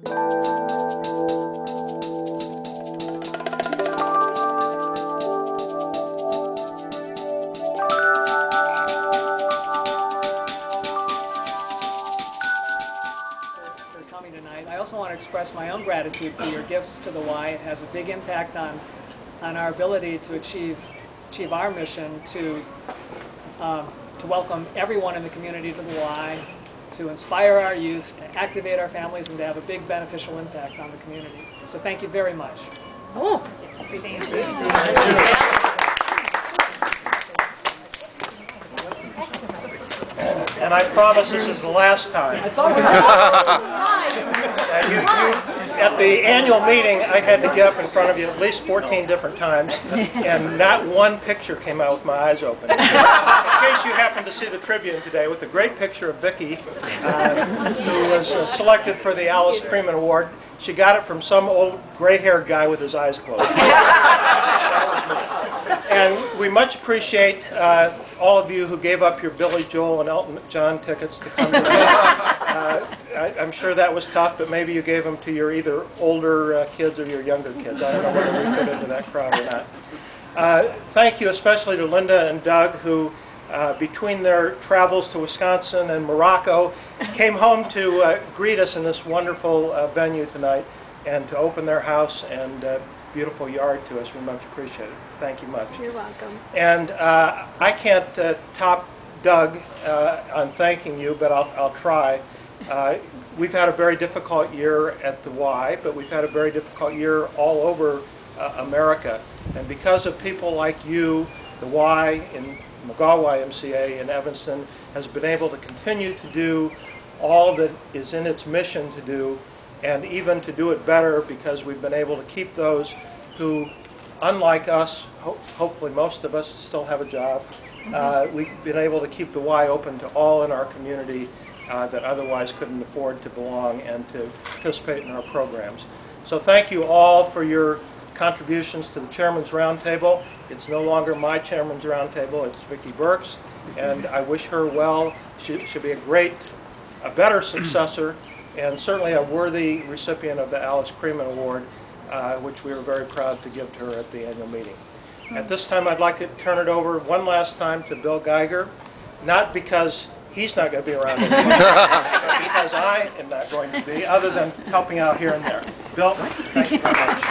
Coming tonight. I also want to express my own gratitude for your gifts to the Y. It has a big impact on our ability to achieve our mission to welcome everyone in the community to the Y, to inspire our youth, to activate our families, and to have a big beneficial impact on the community. So thank you very much. Oh, thank you. And I promise this is the last time. At the annual meeting, I had to get up in front of you at least 14 different times, and not one picture came out with my eyes open. In case you happened to see the Tribune today, with a great picture of Vickie, who was selected for the Alice Chariman Award. She got it from some old gray-haired guy with his eyes closed. And we much appreciate all of you who gave up your Billy Joel and Elton John tickets to come today. I'm sure that was tough, but maybe you gave them to your either older kids or your younger kids. I don't know whether we fit into that crowd or not. Thank you especially to Linda and Doug, who between their travels to Wisconsin and Morocco came home to greet us in this wonderful venue tonight and to open their house and beautiful yard to us. We much appreciate it. Thank you much. You're welcome. And I can't top Doug on thanking you, but I'll try. We've had a very difficult year at the Y, but we've had a very difficult year all over America. And because of people like you, the Y in McGaw YMCA in Evanston has been able to continue to do all that is in its mission to do, and even to do it better, because we've been able to keep those who, unlike us, hopefully most of us still have a job. We've been able to keep the Y open to all in our community that otherwise couldn't afford to belong and to participate in our programs. So thank you all for your contributions to the Chairman's Roundtable. It's no longer my Chairman's Roundtable, it's Vickie Burke's, and I wish her well. She should be a better successor, and certainly a worthy recipient of the Alice Chariman Award, which we are very proud to give to her at the annual meeting. At this time, I'd like to turn it over one last time to Bill Geiger, not because he's not going to be around anymore, but because I am not going to be, other than helping out here and there. Bill, thank you very much.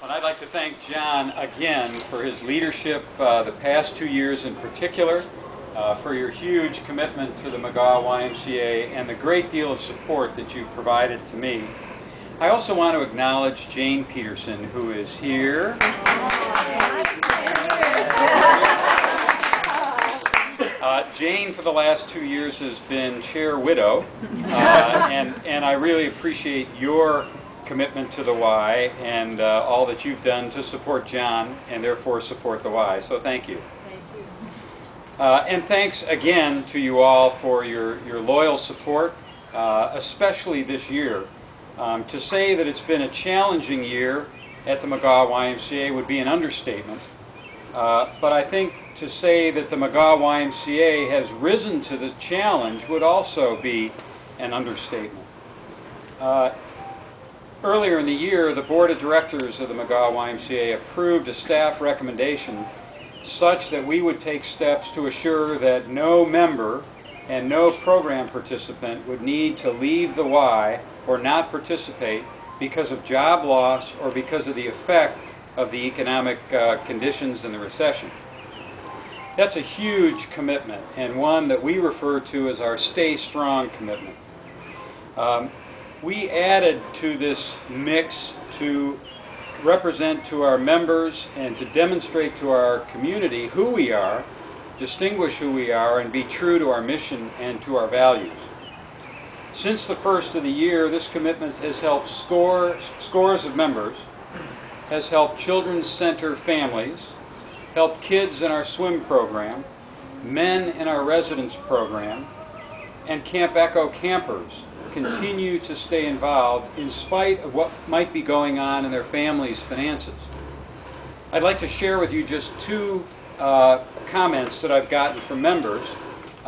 Well, I'd like to thank John again for his leadership the past 2 years in particular, for your huge commitment to the McGaw YMCA and the great deal of support that you've provided to me. I also want to acknowledge Jane Peterson, who is here. Jane, for the last 2 years, has been chair widow, and I really appreciate your commitment to the Y and all that you've done to support John and therefore support the Y. So thank you. And thanks again to you all for your loyal support, especially this year. To say that it's been a challenging year at the McGaw YMCA would be an understatement. But I think to say that the McGaw YMCA has risen to the challenge would also be an understatement. Earlier in the year, the Board of Directors of the McGaw YMCA approved a staff recommendation such that we would take steps to assure that no member and no program participant would need to leave the Y or not participate because of job loss or because of the effect of the economic conditions and the recession. That's a huge commitment, and one that we refer to as our Stay Strong commitment. We added to this mix to represent to our members and to demonstrate to our community who we are, distinguish who we are, and be true to our mission and to our values. Since the first of the year, this commitment has helped scores of members, has helped Children's Center families, helped kids in our swim program, men in our residence program, and Camp Echo campers continue to stay involved in spite of what might be going on in their families' finances. I'd like to share with you just two comments that I've gotten from members.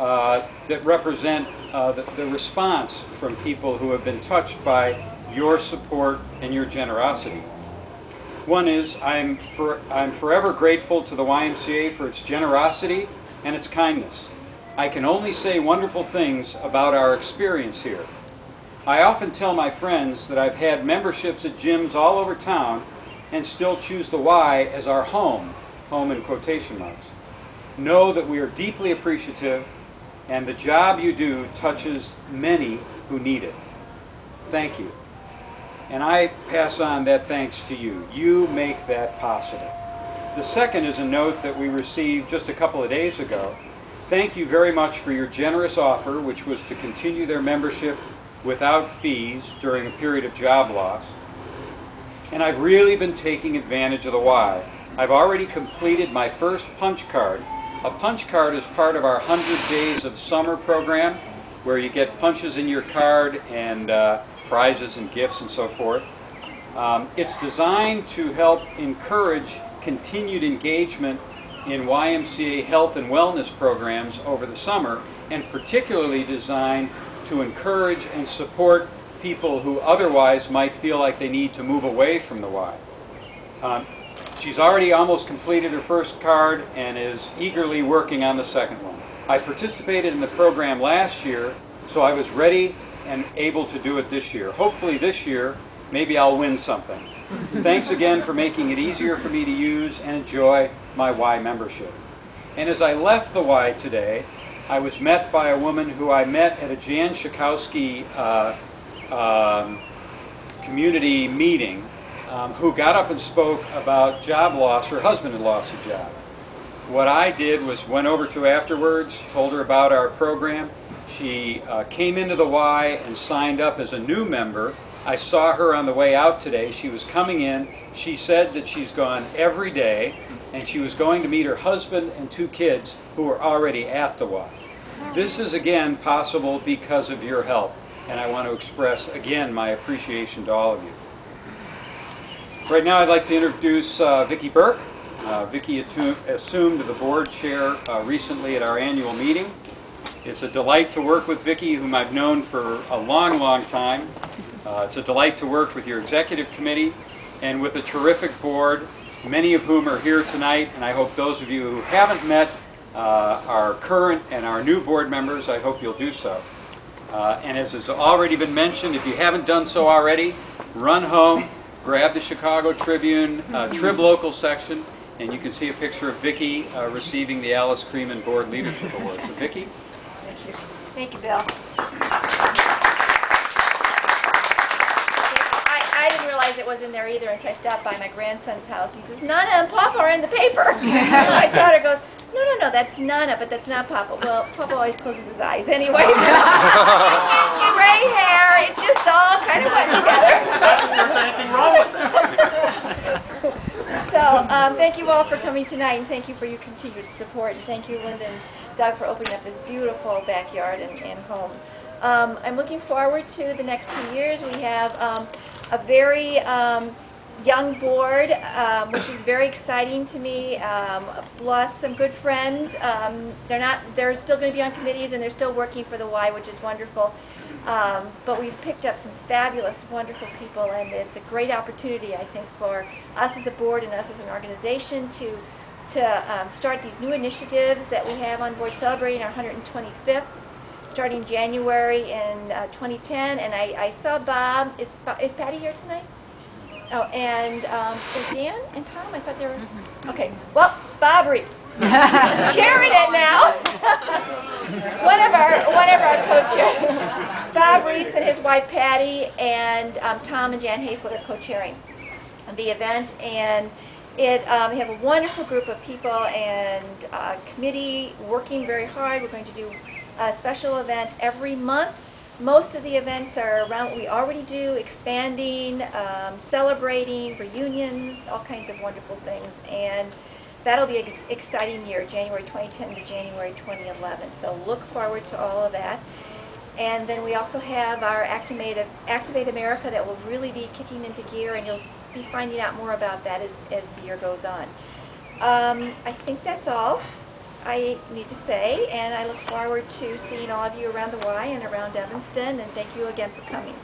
that represent the response from people who have been touched by your support and your generosity. One is, I'm forever grateful to the YMCA for its generosity and its kindness. I can only say wonderful things about our experience here. I often tell my friends that I've had memberships at gyms all over town and still choose the Y as our home in quotation marks. Know that we are deeply appreciative and the job you do touches many who need it. Thank you. And I pass on that thanks to you. You make that possible. The second is a note that we received just a couple of days ago. Thank you very much for your generous offer, which was to continue their membership without fees during a period of job loss. And I've really been taking advantage of the Y. I've already completed my first punch card. A punch card is part of our 100 Days of Summer program, where you get punches in your card and prizes and gifts and so forth. It's designed to help encourage continued engagement in YMCA health and wellness programs over the summer, and particularly designed to encourage and support people who otherwise might feel like they need to move away from the Y. She's already almost completed her first card and is eagerly working on the second one. I participated in the program last year, so I was ready and able to do it this year. Hopefully this year, maybe I'll win something. Thanks again for making it easier for me to use and enjoy my Y membership. And as I left the Y today, I was met by a woman who I met at a Jan Schakowsky community meeting, who got up and spoke about job loss. Her husband had lost a job. What I did was went over to her afterwards, told her about our program. She came into the Y and signed up as a new member. I saw her on the way out today. She was coming in. She said that she's gone every day, and she was going to meet her husband and 2 kids who are already at the Y. This is, again, possible because of your help, and I want to express, again, my appreciation to all of you. Right now, I'd like to introduce Vickie Burke. Vickie assumed the board chair recently at our annual meeting. It's a delight to work with Vickie, whom I've known for a long, long time. It's a delight to work with your executive committee and with a terrific board, many of whom are here tonight, and I hope those of you who haven't met our current and our new board members, I hope you'll do so. And as has already been mentioned, if you haven't done so already, run home, grab the Chicago Tribune Trib Local section, and you can see a picture of Vickie receiving the Alice Chariman Board Leadership Award. So Vickie? Thank you. Thank you, Bill. I didn't realize it was in there either until I stopped by my grandson's house. He says, Nana and Papa are in the paper. My daughter goes, no, that's Nana, but that's not Papa. Well, Papa always closes his eyes anyway. So gray hair, it just all kind of went together. There's anything wrong with that. So thank you all for coming tonight, and thank you for your continued support. And thank you, Linda and Doug, for opening up this beautiful backyard and home. I'm looking forward to the next 2 years. We have a very young board, which is very exciting to me. Plus some good friends. They're still going to be on committees, and they're still working for the Y, which is wonderful. But we've picked up some fabulous, wonderful people, and it's a great opportunity, I think, for us as a board and us as an organization to start these new initiatives that we have on board, celebrating our 125th, starting January in 2010. And I saw Bob. Is Patty here tonight? Oh, and is Dan and Tom? I thought they were. Okay. Well, Bob Reese, sharing it now. one of our co-chairs, Bob Reese and his wife Patty, and Tom and Jan Hazlett are co-chairing the event, and we have a wonderful group of people and committee working very hard. We're going to do a special event every month. Most of the events are around what we already do, expanding, celebrating, reunions, all kinds of wonderful things. And that'll be an exciting year, January 2010 to January 2011. So look forward to all of that. And then we also have our Activate America that will really be kicking into gear, and you'll be finding out more about that as the year goes on. I think that's all. I need to say, and I look forward to seeing all of you around the Y and around Evanston, and thank you again for coming.